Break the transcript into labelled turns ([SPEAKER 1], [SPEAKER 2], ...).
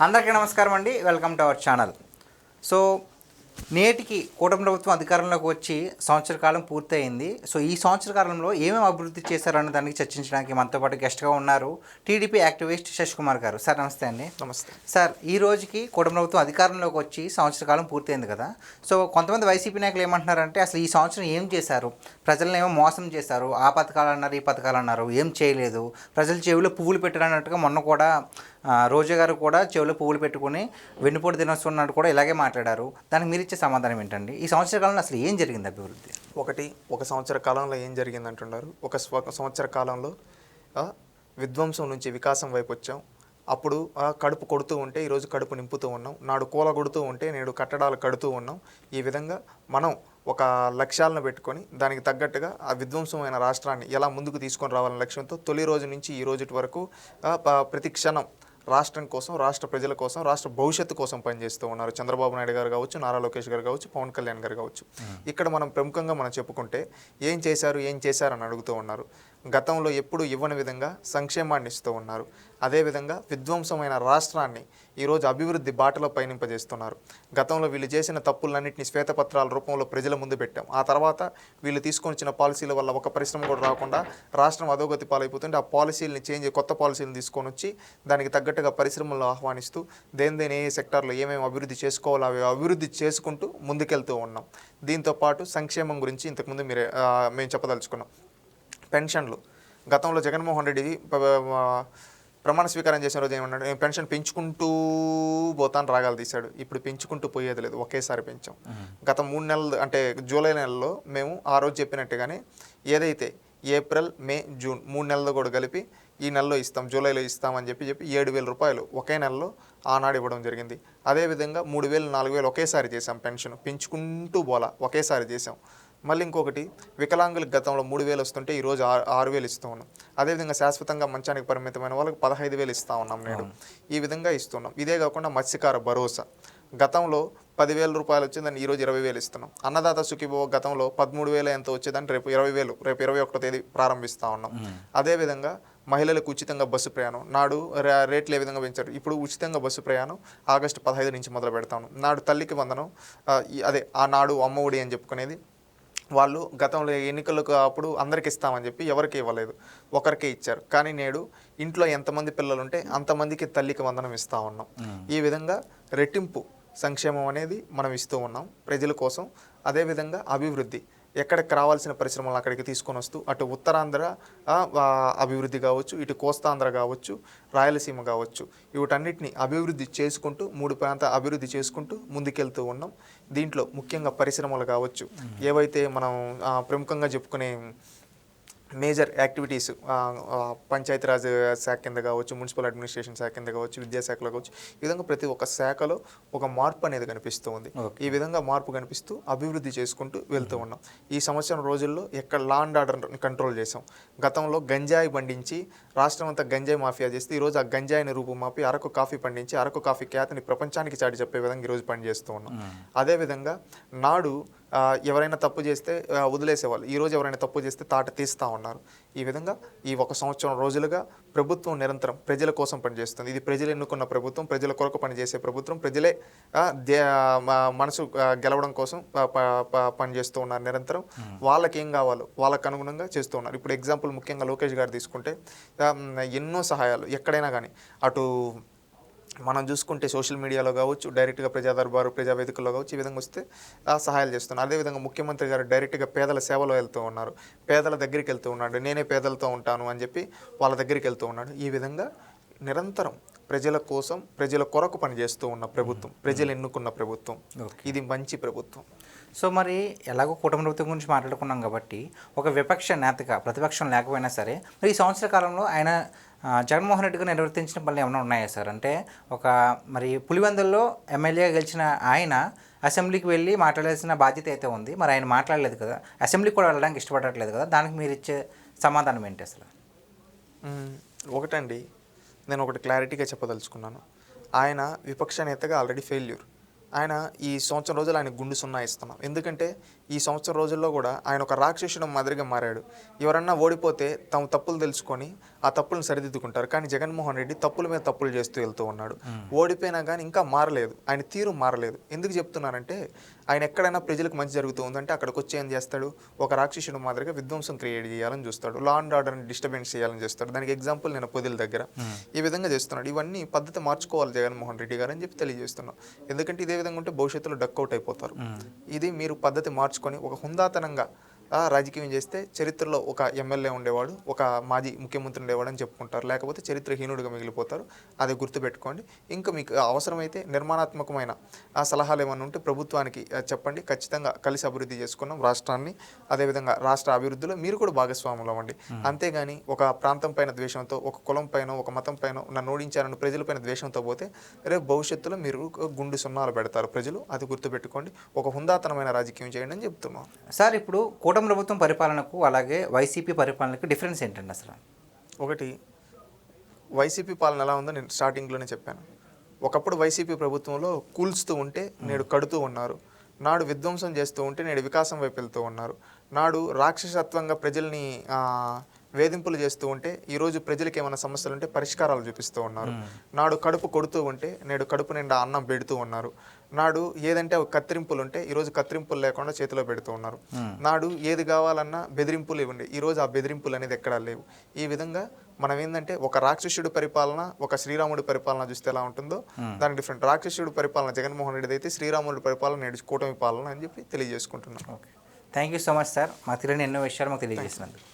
[SPEAKER 1] అందరికీ నమస్కారం అండి. Welcome to our channel. So నేటికి కూటమి ప్రభుత్వం అధికారంలోకి వచ్చి సంవత్సర కాలం పూర్తయింది. సో ఈ సంవత్సర కాలంలో ఏమేమి అభివృద్ధి చేశారన్న దానికి చర్చించడానికి మనతో పాటు గెస్ట్గా ఉన్నారు టీడీపీ యాక్టివిస్ట్ శశికుమార్ గారు. సార్ నమస్తే అండి.
[SPEAKER 2] నమస్తే
[SPEAKER 1] సార్. ఈ రోజుకి కూటమి ప్రభుత్వం అధికారంలోకి వచ్చి సంవత్సర కాలం పూర్తయింది కదా. సో కొంతమంది వైసీపీ నాయకులు ఏమంటున్నారంటే అసలు ఈ సంవత్సరం ఏం చేశారు, ప్రజలను ఏమో మోసం చేశారు, ఆ పథకాలు అన్నారు, ఈ పథకాలు అన్నారు, ఏం చేయలేదు, ప్రజల చెవిలో పువ్వులు పెట్టారన్నట్టుగా మొన్న కూడా రోజా గారు కూడా చెవిలో పువ్వులు పెట్టుకుని వెన్నుపోటు దినోత్సవం నాడు కూడా ఇలాగే మాట్లాడారు. దానికి మీరు ఇచ్చే సమాధానం ఏంటండి? ఈ సంవత్సర కాలంలో అసలు ఏం జరిగింది అభివృద్ధి?
[SPEAKER 2] ఒక సంవత్సర కాలంలో ఏం జరిగింది అంటున్నారు. ఒక సంవత్సర కాలంలో విధ్వంసం నుంచి వికాసం వైపు వచ్చాం. అప్పుడు కడుపు కొడుతూ ఉంటే ఈరోజు కడుపు నింపుతూ ఉన్నాం. నాడు కూల కొడుతూ ఉంటే నేడు కట్టడాలు కడుతూ ఉన్నాం. ఈ విధంగా మనం ఒక లక్ష్యాలను పెట్టుకొని దానికి తగ్గట్టుగా ఆ విధ్వంసమైన రాష్ట్రాన్ని ఎలా ముందుకు తీసుకొని రావాలనే లక్ష్యంతో తొలి రోజు నుంచి ఈ రోజు వరకు ప్రతి క్షణం రాష్ట్రం కోసం, రాష్ట్ర ప్రజల కోసం, రాష్ట్ర భవిష్యత్తు కోసం పనిచేస్తూ ఉన్నారు. చంద్రబాబు నాయుడు గారు కావచ్చు, నారా లోకేష్ గారు కావచ్చు, పవన్ కళ్యాణ్ గారు కావచ్చు. ఇక్కడ మనం ప్రముఖంగా చెప్పుకుంటే ఏం చేశారు అని అడుగుతూ ఉన్నారు. గతంలో ఎప్పుడు ఇవ్వని విధంగా సంక్షేమాన్ని ఇస్తూ ఉన్నారు. అదేవిధంగా విధ్వంసమైన రాష్ట్రాన్ని ఈరోజు అభివృద్ధి బాటలో పయనింపజేస్తున్నారు. గతంలో వీళ్ళు చేసిన తప్పులన్నింటినీ శ్వేతపత్రాల రూపంలో ప్రజల ముందు పెట్టాం. ఆ తర్వాత వీళ్ళు తీసుకొని వచ్చిన పాలసీల వల్ల ఒక పరిశ్రమ కూడా రాకుండా రాష్ట్రం అధోగతి పాలైపోతుంటే ఆ పాలసీలని కొత్త పాలసీలను తీసుకొని వచ్చి దానికి తగ్గట్టుగా పరిశ్రమలను ఆహ్వానిస్తూ దేని ఏ సెక్టార్లో ఏమేమి అభివృద్ధి చేసుకోవాలో అవి అభివృద్ధి చేసుకుంటూ ముందుకెళ్తూ ఉన్నాం. దీంతోపాటు సంక్షేమం గురించి ఇంతకుముందు మేము చెప్పదలుచుకున్నాం. పెన్షన్లు గతంలో జగన్మోహన్ రెడ్డి ప్రమాణ స్వీకారం చేసిన రోజు ఏమన్నాడు, నేను పెన్షన్ పెంచుకుంటూ పోతాను రాగాలు తీశాడు. ఇప్పుడు పెంచుకుంటూ పోయేది లేదు, ఒకేసారి పెంచాం. గత 3 నెలలు అంటే జూలై నెలలో మేము ఆ రోజు చెప్పినట్టుగానే ఏదైతే ఏప్రిల్, మే, జూన్ 3 నెలలు కూడా కలిపి ఈ నెలలో ఇస్తాం, జూలైలో ఇస్తామని చెప్పి 7,000 రూపాయలు ఒకే నెలలో ఆనాడు ఇవ్వడం జరిగింది. అదేవిధంగా 3,000, 4,000 ఒకేసారి చేసాం. పెన్షన్ పెంచుకుంటూ పోలా, ఒకేసారి చేసాం. మళ్ళీ ఇంకొకటి వికలాంగులకు గతంలో 3,000 వస్తుంటే ఈరోజు 6,000 ఇస్తూ ఉన్నాం. అదేవిధంగా శాశ్వతంగా మంచానికి పరిమితమైన వాళ్ళకి 15,000 ఇస్తూ ఉన్నాం నేడు. ఈ విధంగా ఇస్తున్నాం. ఇదే కాకుండా మత్స్యకార భరోసా గతంలో 10,000 రూపాయలు వచ్చేదాన్ని ఈరోజు 20,000 ఇస్తున్నాం. అన్నదాత సుఖీభవ గతంలో 13,000 ఎంతో వచ్చేదాన్ని రేపు 20,000, రేపు 21వ తేదీ ప్రారంభిస్తూ ఉన్నాం. అదేవిధంగా మహిళలకు ఉచితంగా బస్సు ప్రయాణం నాడు రేట్లు ఏ విధంగా పెంచారు. ఇప్పుడు ఉచితంగా బస్సు ప్రయాణం ఆగస్టు 15 నుంచి మొదలు పెడతాను. నాడు తల్లికి వందనం, ఆనాడు అమ్మఒడి అని చెప్పుకునేది వాళ్ళు గతంలో ఎన్నికలకు అప్పుడు అందరికి ఇస్తామని చెప్పి ఎవరికి ఇవ్వలేదు, ఒకరికే ఇచ్చారు. కానీ నేడు ఇంట్లో ఎంతమంది పిల్లలు ఉంటే అంతమందికి తల్లికి వందనం ఇస్తూ ఉన్నాం. ఈ విధంగా రెట్టింపు సంక్షేమం అనేది మనం ఇస్తూ ఉన్నాం ప్రజల కోసం. అదేవిధంగా అభివృద్ధి ఎక్కడికి రావాల్సిన పరిశ్రమలు అక్కడికి తీసుకొని వస్తూ అటు ఉత్తరాంధ్ర అభివృద్ధి కావచ్చు, ఇటు కోస్తాంధ్ర కావచ్చు, రాయలసీమ కావచ్చు, వీటన్నిటిని అభివృద్ధి చేసుకుంటూ 3 ప్రాంత అభివృద్ధి చేసుకుంటూ ముందుకెళ్తూ ఉన్నాం. దీంట్లో ముఖ్యంగా పరిశ్రమలు కావచ్చు, ఏవైతే మనం ప్రముఖంగా చెప్పుకునే మేజర్ యాక్టివిటీస్ పంచాయతీరాజ్ శాఖ కింద కావచ్చు, మున్సిపల్ అడ్మినిస్ట్రేషన్ శాఖ కింద కావచ్చు, విద్యాశాఖలో కావచ్చు, ఈ విధంగా ప్రతి ఒక్క శాఖలో ఒక మార్పు అనేది కనిపిస్తూ ఉంది. ఈ విధంగా మార్పు కనిపిస్తూ అభివృద్ధి చేసుకుంటూ వెళ్తూ ఉన్నాం. ఈ సంవత్సరం రోజుల్లో ఎక్కడ లా అండ్ ఆర్డర్ కంట్రోల్ చేసాం. గతంలో గంజాయి పండించి రాష్ట్రం అంతా గంజాయి మాఫియా చేస్తే ఈరోజు ఆ గంజాయిని రూపుమాపి అరకు కాఫీ పండించి అరకు కాఫీ ఖ్యాతిని ప్రపంచానికి చాటి చెప్పే విధంగా ఈరోజు పనిచేస్తూ ఉన్నాం. అదేవిధంగా నాడు ఎవరైనా తప్పు చేస్తే వదిలేసేవాళ్ళు, ఈరోజు ఎవరైనా తప్పు చేస్తే తాట తీస్తూ ఉన్నారు. ఈ విధంగా ఈ 1 సంవత్సరం రోజులుగా ప్రభుత్వం నిరంతరం ప్రజల కోసం పనిచేస్తుంది. ఇది ప్రజలు ఎన్నుకున్న ప్రభుత్వం, ప్రజల కొరకు పనిచేసే ప్రభుత్వం. ప్రజలే మనసు గెలవడం కోసం పనిచేస్తూ ఉన్నారు నిరంతరం. వాళ్ళకి ఏం కావాలో వాళ్ళకు అనుగుణంగా చేస్తూ ఉన్నారు. ఇప్పుడు ఎగ్జాంపుల్ ముఖ్యంగా లోకేష్ గారు తీసుకుంటే ఎన్నో సహాయాలు ఎక్కడైనా కానీ అటు మనం చూసుకుంటే సోషల్ మీడియాలో కావచ్చు, డైరెక్ట్గా ప్రజా దర్బారు, ప్రజావేదికల్లో కావచ్చు, ఈ విధంగా వస్తే సహాయాలు చేస్తున్నారు. అదేవిధంగా ముఖ్యమంత్రి గారు డైరెక్ట్గా పేదల సేవలో వెళ్తూ ఉన్నారు, పేదల దగ్గరికి వెళ్తూ ఉన్నాడు. నేనే పేదలతో ఉంటాను అని చెప్పి వాళ్ళ దగ్గరికి వెళ్తూ ఉన్నాడు. ఈ విధంగా నిరంతరం ప్రజల కోసం, ప్రజల కొరకు పనిచేస్తూ ఉన్న ప్రభుత్వం, ప్రజలు ఎన్నుకున్న ప్రభుత్వం. ఇది మంచి ప్రభుత్వం.
[SPEAKER 1] సో మరి ఎలాగో కూటమి ప్రభుత్వం గురించి మాట్లాడుకున్నాం కాబట్టి ఒక విపక్ష నేతగా ప్రతిపక్షం లేకపోయినా సరే మరి ఈ సంవత్సర కాలంలో ఆయన జగన్మోహన్ రెడ్డి గారు నిర్వర్తించిన పనులు ఏమైనా ఉన్నాయా సార్? అంటే మరి పులివెందుల్లో ఎమ్మెల్యేగా గెలిచిన ఆయన అసెంబ్లీకి వెళ్ళి మాట్లాడాల్సిన బాధ్యత అయితే ఉంది. మరి ఆయన మాట్లాడలేదు కదా, అసెంబ్లీకి కూడా వెళ్ళడానికి ఇష్టపడట్లేదు కదా, దానికి మీరు ఇచ్చే సమాధానం ఏంటి అసలు?
[SPEAKER 2] ఒకటండి, నేను ఒకటి క్లారిటీగా చెప్పదలుచుకున్నాను. ఆయన విపక్ష నేతగా ఆల్రెడీ ఫెయిల్యూర్. ఆయన ఈ సంవత్సరం రోజులు ఆయన గుండు 0 ఇస్తున్నాం. ఎందుకంటే ఈ సంవత్సరం రోజుల్లో కూడా ఆయన ఒక రాక్షసుడు మాదిరిగా మారాడు. ఎవరన్నా ఓడిపోతే తమ తప్పులు తెలుసుకొని ఆ తప్పులను సరిదిద్దుకుంటారు. కానీ జగన్మోహన్ రెడ్డి తప్పుల మీద తప్పులు చేస్తూ వెళ్తూ ఉన్నాడు. ఓడిపోయినా కానీ ఇంకా మారలేదు, ఆయన తీరు మారలేదు. ఎందుకు చెప్తున్నానంటే ఆయన ఎక్కడైనా ప్రజలకు మంచి జరుగుతూ ఉందంటే అక్కడికి వచ్చి ఏం చేస్తాడు, ఒక రాక్షసుడు మాదిరిగా విధ్వంసం క్రియేట్ చేయాలని చూస్తాడు, లా అండ్ ఆర్డర్ని డిస్టర్బెన్స్ చేయాలని చేస్తాడు. దానికి ఎగ్జాంపుల్ నేను పొదిల దగ్గర ఈ విధంగా చేస్తున్నాడు. ఇవన్నీ పద్ధతి మార్చుకోవాలి జగన్మోహన్ రెడ్డి గారు అని చెప్పి తెలియజేస్తున్నాం. ఎందుకంటే ఇదే విధంగా ఉంటే భవిష్యత్తులో డక్అవుట్ అయిపోతారు. ఇది మీరు పద్ధతి మార్చుకొని ఒక హుందాతనంగా రాజకీయం చేస్తే చరిత్రలో ఒక ఎమ్మెల్యే ఉండేవాడు, ఒక మాజీ ముఖ్యమంత్రి ఉండేవాడు అని చెప్పుకుంటారు. లేకపోతే చరిత్రహీనుడిగా మిగిలిపోతారు. అది గుర్తుపెట్టుకోండి. ఇంకా మీకు అవసరమైతే నిర్మాణాత్మకమైన సలహాలు ఏమైనా ఉంటే ప్రభుత్వానికి చెప్పండి. ఖచ్చితంగా కలిసి అభివృద్ధి చేసుకున్నాం రాష్ట్రాన్ని. అదేవిధంగా రాష్ట్ర అభివృద్ధిలో మీరు కూడా భాగస్వాములు అవ్వండి. అంతేగాని ఒక ప్రాంతం పైన ద్వేషంతో, ఒక కులం పైన, ఒక మతం పైన నన్ను ఓడించారని ప్రజలపైన ద్వేషంతో పోతే రేపు భవిష్యత్తులో మీరు గుండు సున్నాలు పెడతారు ప్రజలు. అది గుర్తుపెట్టుకోండి. ఒక హుందాతనమైన రాజకీయం చేయండి అని చెప్తున్నాం.
[SPEAKER 1] సార్, ఇప్పుడు కూటమి ప్రభుత్వం పరిపాలనకు అలాగే వైసీపీ పరిపాలనకు డిఫరెన్స్ ఏంటండి అసలు?
[SPEAKER 2] ఒకటి, వైసీపీ పాలన ఎలా ఉందో నేను స్టార్టింగ్లోనే చెప్పాను. ఒకప్పుడు వైసీపీ ప్రభుత్వంలో కూల్చుతూ ఉంటే నేడు కడుతూ ఉన్నారు. నాడు విధ్వంసం చేస్తూ ఉంటే నేడు వికాసం వైపు వెళ్తూ ఉన్నారు. నాడు రాక్షసత్వంగా ప్రజల్ని వేధింపులు చేస్తూ ఉంటే ఈరోజు ప్రజలకు ఏమైనా సమస్యలు ఉంటే పరిష్కారాలు చూపిస్తూ ఉన్నారు. నాడు కడుపు కొడుతూ ఉంటే నేడు కడుపు నిండా అన్నం పెడుతూ ఉన్నారు. నాడు ఏదంటే కత్తిరింపులు ఉంటే ఈరోజు కత్తిరింపులు లేకుండా చేతిలో పెడుతూ ఉన్నారు. నాడు ఏది కావాలన్నా బెదిరింపులు ఇవ్వండి, ఈరోజు ఆ బెదిరింపులు అనేది ఎక్కడా లేవు. ఈ విధంగా మనం ఏంటంటే ఒక రాక్షసుడి పరిపాలన, ఒక శ్రీరాముడి పరిపాలన చూస్తే ఎలా ఉంటుందో దానికి డిఫరెంట్. రాక్షసుడి పరిపాలన జగన్మోహన్ రెడ్డి అయితే, శ్రీరాముడి పరిపాలన నేడు కూటమి పాలన అని చెప్పి తెలియజేసుకుంటున్నాం.
[SPEAKER 1] Okay, thank you so much sir. మా తెలియని ఎన్నో విషయాలు మాకు తెలియజేసినందుకు.